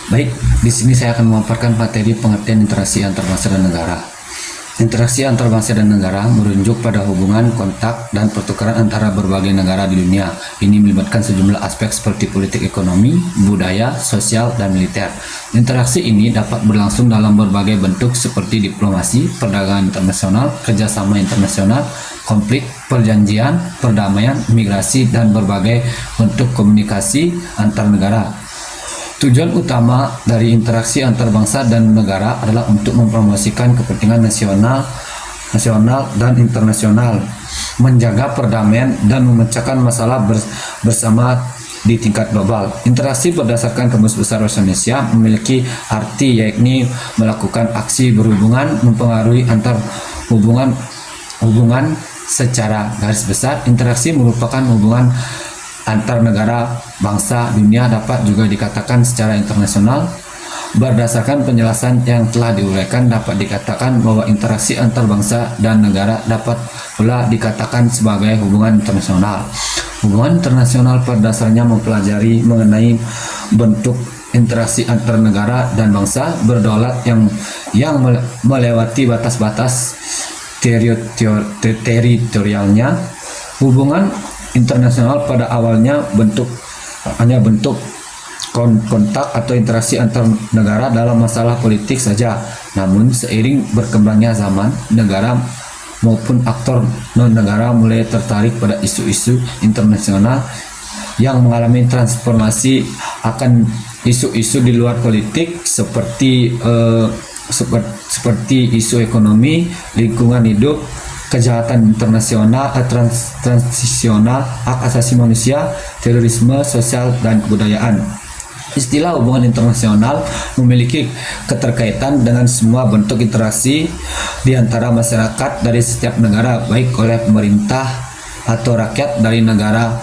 Baik, di sini saya akan memaparkan materi pengertian interaksi antar bangsa dan negara. Interaksi antar bangsa dan negara merujuk pada hubungan, kontak, dan pertukaran antara berbagai negara di dunia. Ini melibatkan sejumlah aspek seperti politik, ekonomi, budaya, sosial, dan militer. Interaksi ini dapat berlangsung dalam berbagai bentuk seperti diplomasi, perdagangan internasional, kerjasama internasional, konflik, perjanjian, perdamaian, migrasi, dan berbagai bentuk komunikasi antar negara. Tujuan utama dari interaksi antar bangsa dan negara adalah untuk mempromosikan kepentingan nasional dan internasional, menjaga perdamaian dan memecahkan masalah bersama di tingkat global. Interaksi berdasarkan Kamus Besar Bahasa Indonesia memiliki arti yakni melakukan aksi berhubungan, mempengaruhi antar hubungan secara garis besar. Interaksi merupakan hubungan antar negara, bangsa, dunia, dapat juga dikatakan secara internasional. Berdasarkan penjelasan yang telah diuraikan, dapat dikatakan bahwa interaksi antar bangsa dan negara dapat pula dikatakan sebagai hubungan internasional. Hubungan internasional pada dasarnya mempelajari mengenai bentuk interaksi antar negara dan bangsa berdaulat yang melewati batas-batas teritorialnya. Hubungan internasional pada awalnya hanya bentuk kontak atau interaksi antar negara dalam masalah politik saja. Namun seiring berkembangnya zaman, negara maupun aktor non-negara mulai tertarik pada isu-isu internasional yang mengalami transformasi akan isu-isu di luar politik seperti isu ekonomi, lingkungan hidup, kejahatan internasional, transisional, hak asasi manusia, terorisme, sosial, dan kebudayaan. Istilah hubungan internasional memiliki keterkaitan dengan semua bentuk interaksi di antara masyarakat dari setiap negara, baik oleh pemerintah atau rakyat dari negara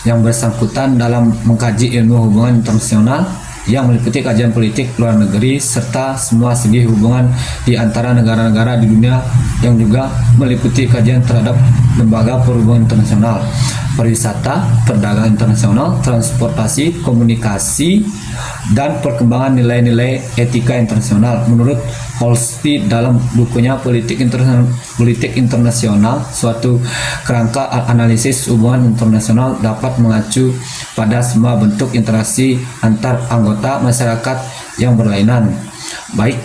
yang bersangkutan dalam mengkaji ilmu hubungan internasional yang meliputi kajian politik luar negeri serta semua segi hubungan di antara negara-negara di dunia, yang juga meliputi kajian terhadap lembaga perhubungan internasional, pariwisata, perdagangan internasional, transportasi, komunikasi, dan perkembangan nilai-nilai etika internasional. Menurut Holsti dalam bukunya Politik Internasional, suatu kerangka analisis hubungan internasional dapat mengacu pada semua bentuk interaksi antar anggota masyarakat yang berlainan, baik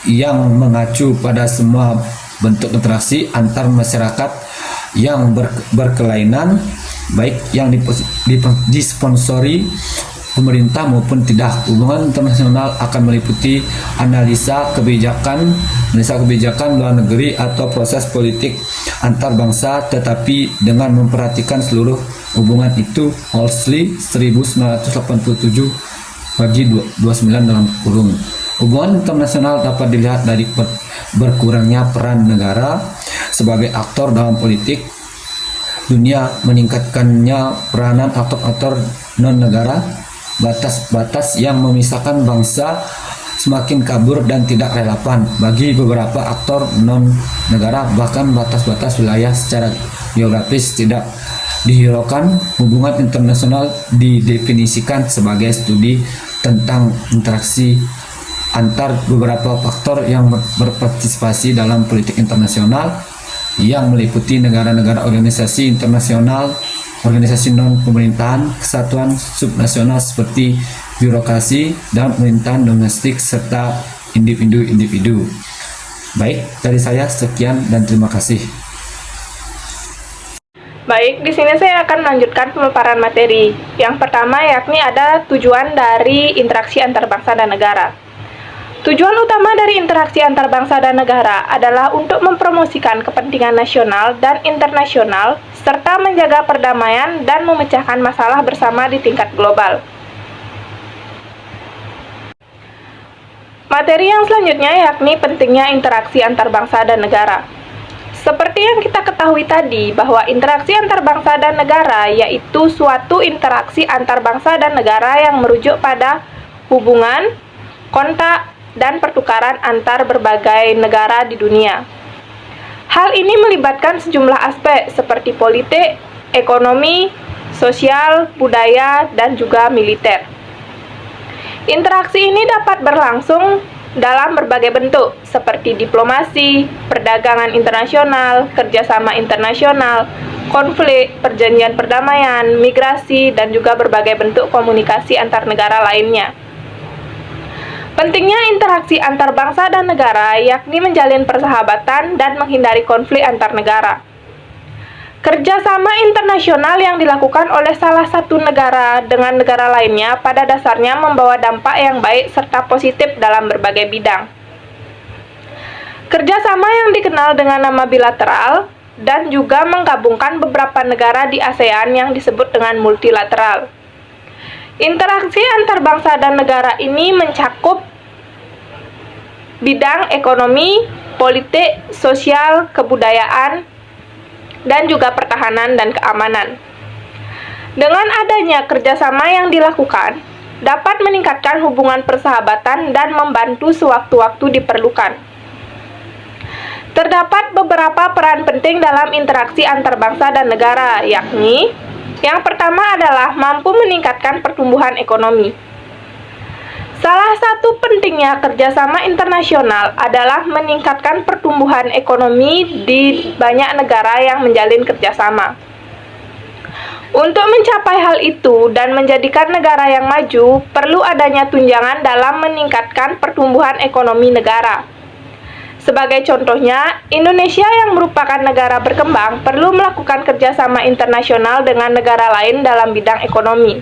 yang mengacu pada semua bentuk interaksi antar masyarakat yang berkelainan, baik yang disponsori pemerintah maupun tidak. Hubungan internasional akan meliputi analisa kebijakan luar negeri atau proses politik antar bangsa, tetapi dengan memperhatikan seluruh hubungan itu. Holsley 1987 bagi 29 dalam kurung. Hubungan internasional dapat dilihat dari berkurangnya peran negara sebagai aktor dalam politik dunia, meningkatkannya peranan aktor-aktor non-negara, batas-batas yang memisahkan bangsa semakin kabur dan tidak relevan bagi beberapa aktor non-negara, bahkan batas-batas wilayah secara geografis tidak dihiraukan. Hubungan internasional didefinisikan sebagai studi tentang interaksi antar beberapa faktor yang berpartisipasi dalam politik internasional, yang meliputi negara-negara, organisasi internasional, organisasi non-pemerintahan, kesatuan subnasional seperti birokrasi dan pemerintahan domestik, serta individu-individu. Baik, dari saya sekian dan terima kasih. Baik, di sini saya akan melanjutkan pemaparan materi. Yang pertama yakni ada tujuan dari interaksi antar bangsa dan negara. Tujuan utama dari interaksi antar bangsa dan negara adalah untuk mempromosikan kepentingan nasional dan internasional, serta menjaga perdamaian dan memecahkan masalah bersama di tingkat global. Materi yang selanjutnya yakni pentingnya interaksi antar bangsa dan negara. Seperti yang kita ketahui tadi, bahwa interaksi antar bangsa dan negara yaitu suatu interaksi antar bangsa dan negara yang merujuk pada hubungan, kontak, dan pertukaran antar berbagai negara di dunia. Hal ini melibatkan sejumlah aspek seperti politik, ekonomi, sosial, budaya, dan juga militer. Interaksi ini dapat berlangsung dalam berbagai bentuk, seperti diplomasi, perdagangan internasional, kerjasama internasional, konflik, perjanjian perdamaian, migrasi, dan juga berbagai bentuk komunikasi antar negara lainnya. Pentingnya interaksi antar bangsa dan negara yakni menjalin persahabatan dan menghindari konflik antar negara. Kerjasama internasional yang dilakukan oleh salah satu negara dengan negara lainnya pada dasarnya membawa dampak yang baik serta positif dalam berbagai bidang. Kerjasama yang dikenal dengan nama bilateral dan juga menggabungkan beberapa negara di ASEAN yang disebut dengan multilateral. Interaksi antar bangsa dan negara ini mencakup bidang ekonomi, politik, sosial, kebudayaan, dan juga pertahanan dan keamanan. Dengan adanya kerjasama yang dilakukan, dapat meningkatkan hubungan persahabatan dan membantu sewaktu-waktu diperlukan. Terdapat beberapa peran penting dalam interaksi antar bangsa dan negara, yakni yang pertama adalah mampu meningkatkan pertumbuhan ekonomi. Salah satu pentingnya kerjasama internasional adalah meningkatkan pertumbuhan ekonomi di banyak negara yang menjalin kerjasama. Untuk mencapai hal itu dan menjadikan negara yang maju, perlu adanya tunjangan dalam meningkatkan pertumbuhan ekonomi negara. Sebagai contohnya, Indonesia yang merupakan negara berkembang perlu melakukan kerjasama internasional dengan negara lain dalam bidang ekonomi.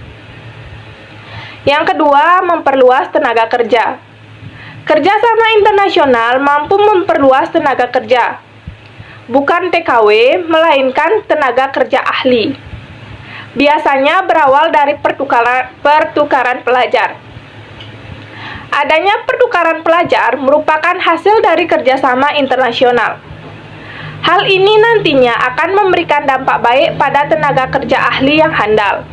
Yang kedua, memperluas tenaga kerja. Kerjasama internasional mampu memperluas tenaga kerja, bukan TKW, melainkan tenaga kerja ahli. Biasanya berawal dari pertukaran pelajar. Adanya pertukaran pelajar merupakan hasil dari kerjasama internasional. Hal ini nantinya akan memberikan dampak baik pada tenaga kerja ahli yang handal.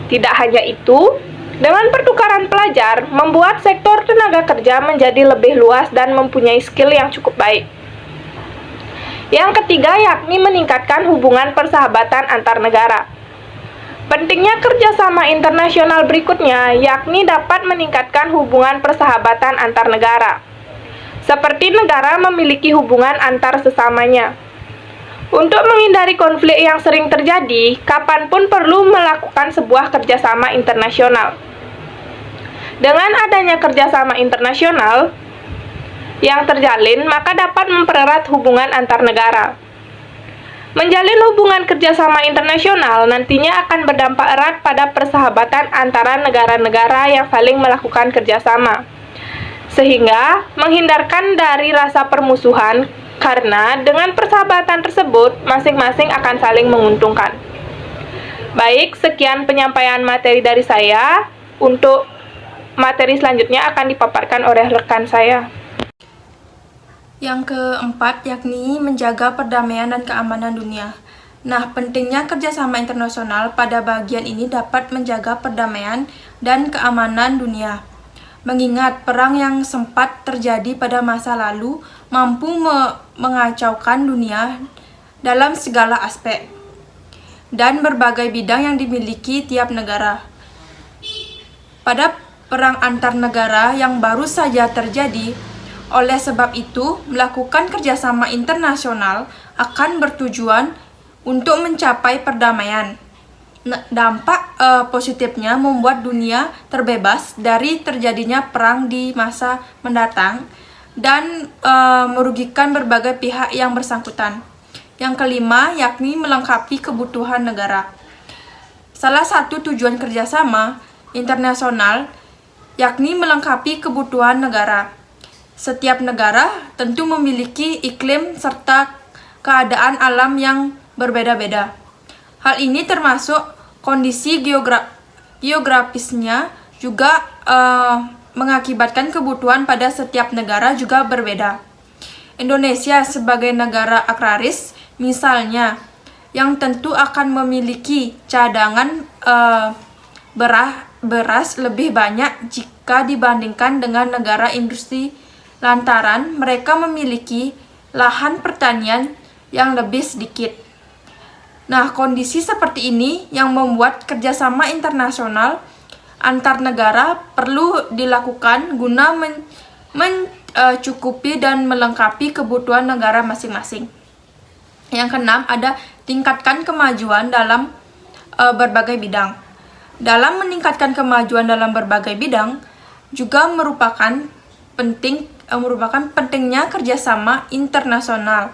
Tidak hanya itu, dengan pertukaran pelajar, membuat sektor tenaga kerja menjadi lebih luas dan mempunyai skill yang cukup baik. Yang ketiga yakni meningkatkan hubungan persahabatan antar negara. Pentingnya kerjasama internasional berikutnya yakni dapat meningkatkan hubungan persahabatan antar negara. Seperti negara memiliki hubungan antar sesamanya. Untuk menghindari konflik yang sering terjadi, kapanpun perlu melakukan sebuah kerjasama internasional. Dengan adanya kerjasama internasional yang terjalin, maka dapat mempererat hubungan antar negara. Menjalin hubungan kerjasama internasional nantinya akan berdampak erat pada persahabatan antara negara-negara yang saling melakukan kerjasama, sehingga menghindarkan dari rasa permusuhan karena dengan persahabatan tersebut masing-masing akan saling menguntungkan. Baik, sekian penyampaian materi dari saya. Untuk materi selanjutnya akan dipaparkan oleh rekan saya. Yang keempat yakni menjaga perdamaian dan keamanan dunia. Nah, pentingnya kerjasama internasional pada bagian ini dapat menjaga perdamaian dan keamanan dunia. Mengingat perang yang sempat terjadi pada masa lalu mampu mengacaukan dunia dalam segala aspek dan berbagai bidang yang dimiliki tiap negara. Pada perang antar negara yang baru saja terjadi, oleh sebab itu, melakukan kerjasama internasional akan bertujuan untuk mencapai perdamaian. Dampak positifnya membuat dunia terbebas dari terjadinya perang di masa mendatang dan merugikan berbagai pihak yang bersangkutan. Yang kelima, yakni melengkapi kebutuhan negara. Salah satu tujuan kerjasama internasional yakni melengkapi kebutuhan negara. Setiap negara tentu memiliki iklim serta keadaan alam yang berbeda-beda. Hal ini termasuk kondisi geografisnya juga mengakibatkan kebutuhan pada setiap negara juga berbeda. Indonesia sebagai negara agraris misalnya, yang tentu akan memiliki cadangan beras lebih banyak jika dibandingkan dengan negara industri lantaran mereka memiliki lahan pertanian yang lebih sedikit. Nah, kondisi seperti ini yang membuat kerjasama internasional antar negara perlu dilakukan guna mencukupi dan melengkapi kebutuhan negara masing-masing. Yang keenam, ada tingkatkan kemajuan dalam berbagai bidang. Dalam meningkatkan kemajuan dalam berbagai bidang juga merupakan pentingnya kerjasama internasional.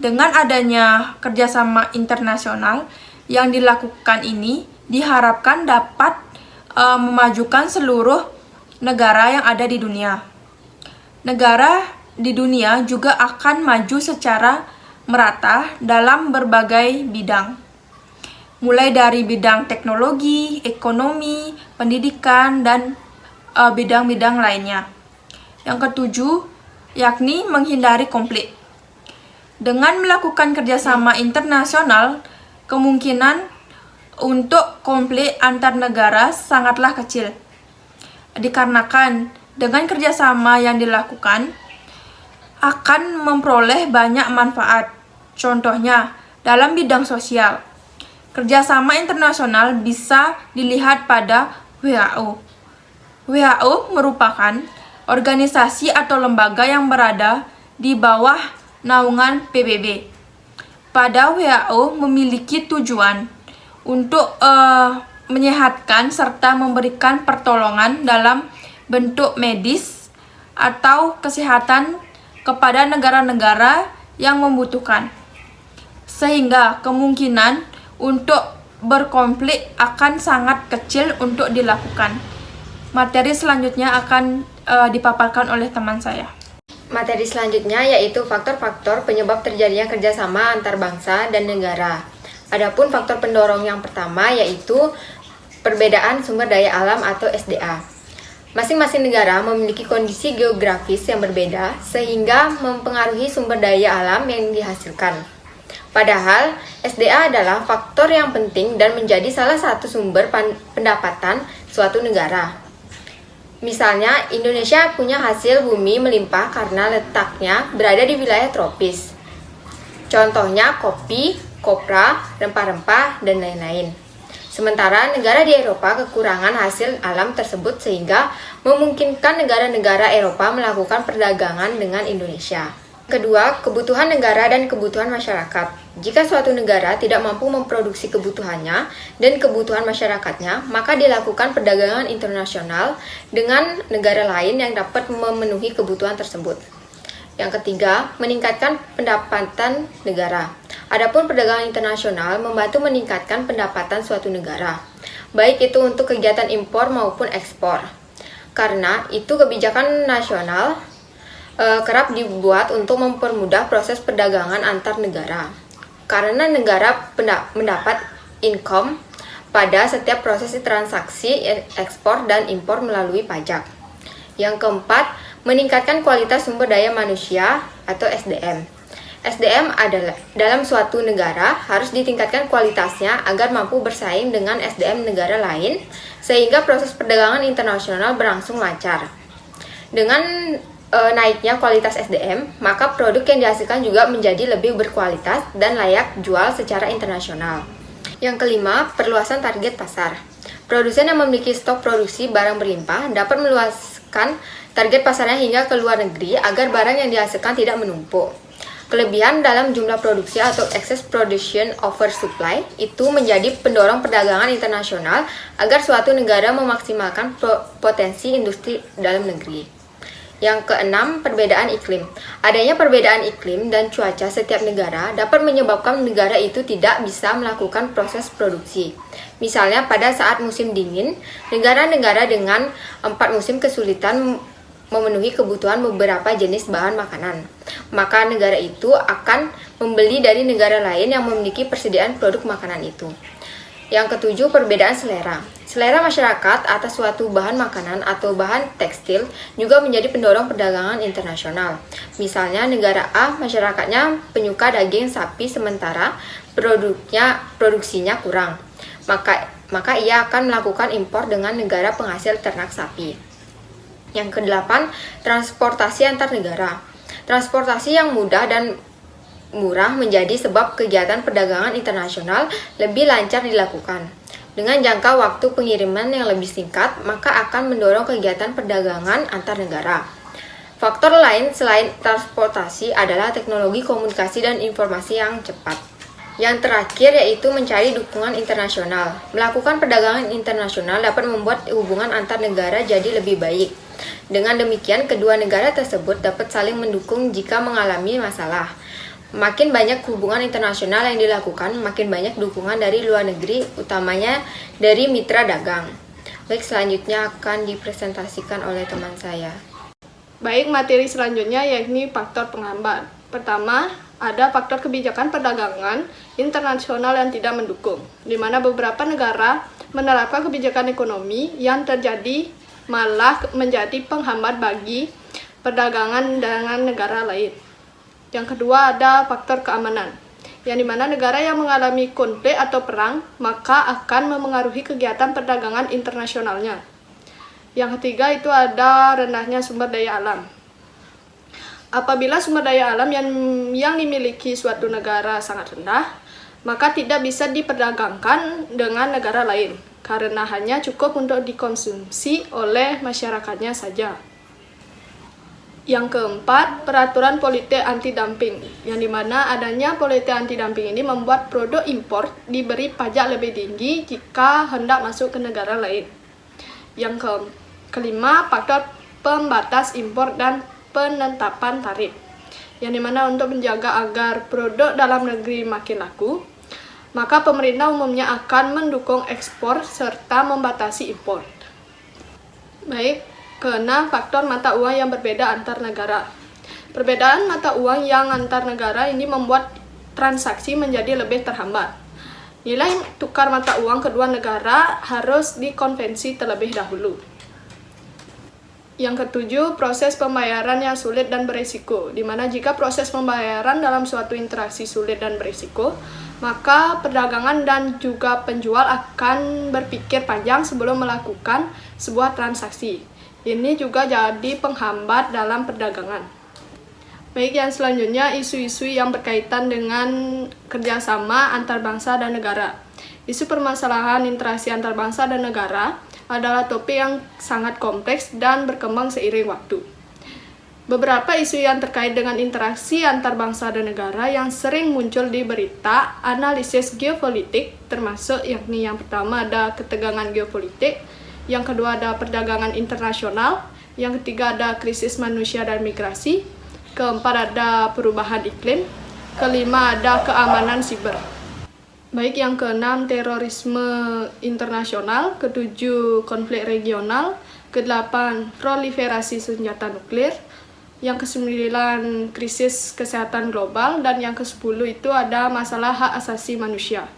Dengan adanya kerjasama internasional yang dilakukan ini diharapkan dapat memajukan seluruh negara yang ada di dunia. Negara di dunia juga akan maju secara merata dalam berbagai bidang, mulai dari bidang teknologi, ekonomi, pendidikan, dan bidang-bidang lainnya. Yang ketujuh, yakni menghindari konflik. Dengan melakukan kerjasama internasional, kemungkinan untuk konflik antar negara sangatlah kecil. Dikarenakan dengan kerjasama yang dilakukan akan memperoleh banyak manfaat. Contohnya, dalam bidang sosial, kerjasama internasional bisa dilihat pada WHO. WHO merupakan organisasi atau lembaga yang berada di bawah naungan PBB. Pada WHO memiliki tujuan untuk menyehatkan serta memberikan pertolongan dalam bentuk medis atau kesehatan kepada negara-negara yang membutuhkan, sehingga kemungkinan untuk berkonflik akan sangat kecil untuk dilakukan. Materi selanjutnya akan dipaparkan oleh teman saya. Materi selanjutnya yaitu faktor-faktor penyebab terjadinya kerjasama antar bangsa dan negara. Adapun faktor pendorong yang pertama yaitu perbedaan sumber daya alam atau SDA. Masing-masing negara memiliki kondisi geografis yang berbeda sehingga mempengaruhi sumber daya alam yang dihasilkan. Padahal, SDA adalah faktor yang penting dan menjadi salah satu sumber pendapatan suatu negara. Misalnya, Indonesia punya hasil bumi melimpah karena letaknya berada di wilayah tropis. Contohnya kopi, kopra, rempah-rempah, dan lain-lain. Sementara negara di Eropa kekurangan hasil alam tersebut sehingga memungkinkan negara-negara Eropa melakukan perdagangan dengan Indonesia. Kedua, kebutuhan negara dan kebutuhan masyarakat. Jika suatu negara tidak mampu memproduksi kebutuhannya dan kebutuhan masyarakatnya, maka dilakukan perdagangan internasional dengan negara lain yang dapat memenuhi kebutuhan tersebut. Yang ketiga, meningkatkan pendapatan negara. Adapun perdagangan internasional membantu meningkatkan pendapatan suatu negara, baik itu untuk kegiatan impor maupun ekspor. Karena itu kebijakan nasional kerap dibuat untuk mempermudah proses perdagangan antar negara. Karena negara mendapat income pada setiap proses transaksi ekspor dan impor melalui pajak. Yang keempat, meningkatkan kualitas sumber daya manusia atau SDM. SDM adalah dalam suatu negara harus ditingkatkan kualitasnya agar mampu bersaing dengan SDM negara lain sehingga proses perdagangan internasional berlangsung lancar. Dengan naiknya kualitas SDM, maka produk yang dihasilkan juga menjadi lebih berkualitas dan layak jual secara internasional. Yang kelima, perluasan target pasar. Produsen yang memiliki stok produksi barang berlimpah dapat meluaskan target pasarnya hingga ke luar negeri agar barang yang dihasilkan tidak menumpuk. Kelebihan dalam jumlah produksi atau excess production over supply itu menjadi pendorong perdagangan internasional agar suatu negara memaksimalkan potensi industri dalam negeri. Yang keenam, perbedaan iklim. Adanya perbedaan iklim dan cuaca setiap negara dapat menyebabkan negara itu tidak bisa melakukan proses produksi. Misalnya pada saat musim dingin, negara-negara dengan 4 musim kesulitan memenuhi kebutuhan beberapa jenis bahan makanan. Maka negara itu akan membeli dari negara lain yang memiliki persediaan produk makanan itu. Yang ketujuh, perbedaan selera. Selera masyarakat atas suatu bahan makanan atau bahan tekstil juga menjadi pendorong perdagangan internasional. Misalnya negara A masyarakatnya penyuka daging sapi sementara produksinya kurang. Maka ia akan melakukan impor dengan negara penghasil ternak sapi. Yang kedelapan, transportasi antar negara. Transportasi yang mudah dan murah menjadi sebab kegiatan perdagangan internasional lebih lancar dilakukan. Dengan jangka waktu pengiriman yang lebih singkat, maka akan mendorong kegiatan perdagangan antar negara. Faktor lain selain transportasi adalah teknologi komunikasi dan informasi yang cepat. Yang terakhir yaitu mencari dukungan internasional. Melakukan perdagangan internasional dapat membuat hubungan antar negara jadi lebih baik. Dengan demikian, kedua negara tersebut dapat saling mendukung jika mengalami masalah. Makin banyak hubungan internasional yang dilakukan, makin banyak dukungan dari luar negeri, utamanya dari mitra dagang. Baik, selanjutnya akan dipresentasikan oleh teman saya. Baik, materi selanjutnya yakni faktor penghambat. Pertama, ada faktor kebijakan perdagangan internasional yang tidak mendukung, di mana beberapa negara menerapkan kebijakan ekonomi yang terjadi malah menjadi penghambat bagi perdagangan dengan negara lain. Yang kedua ada faktor keamanan, yang dimana negara yang mengalami konflik atau perang maka akan memengaruhi kegiatan perdagangan internasionalnya. Yang ketiga itu ada rendahnya sumber daya alam. Apabila sumber daya alam yang dimiliki suatu negara sangat rendah, maka tidak bisa diperdagangkan dengan negara lain, karena hanya cukup untuk dikonsumsi oleh masyarakatnya saja. Yang keempat, peraturan politik anti-dumping, yang dimana adanya politik anti-dumping ini membuat produk impor diberi pajak lebih tinggi jika hendak masuk ke negara lain. Yang kelima, faktor pembatas impor dan penetapan tarif, yang dimana untuk menjaga agar produk dalam negeri makin laku, maka pemerintah umumnya akan mendukung ekspor serta membatasi impor. Baik, keenam, faktor mata uang yang berbeda antar negara. Perbedaan mata uang yang antar negara ini membuat transaksi menjadi lebih terhambat. Nilai tukar mata uang kedua negara harus dikonvensi terlebih dahulu. Yang ketujuh, proses pembayaran yang sulit dan berisiko, di mana jika proses pembayaran dalam suatu interaksi sulit dan berisiko, maka perdagangan dan juga penjual akan berpikir panjang sebelum melakukan sebuah transaksi. Ini juga jadi penghambat dalam perdagangan. Baik, yang selanjutnya isu-isu yang berkaitan dengan kerjasama antar bangsa dan negara. Isu permasalahan interaksi antar bangsa dan negara adalah topik yang sangat kompleks dan berkembang seiring waktu. Beberapa isu yang terkait dengan interaksi antar bangsa dan negara yang sering muncul di berita analisis geopolitik termasuk yakni yang pertama ada ketegangan geopolitik, yang kedua ada perdagangan internasional, yang ketiga ada krisis manusia dan migrasi, keempat ada perubahan iklim, kelima ada keamanan siber. Baik, yang keenam terorisme internasional, ketujuh konflik regional, kedelapan proliferasi senjata nuklir, yang kesembilan krisis kesehatan global, dan yang kesepuluh itu ada masalah hak asasi manusia.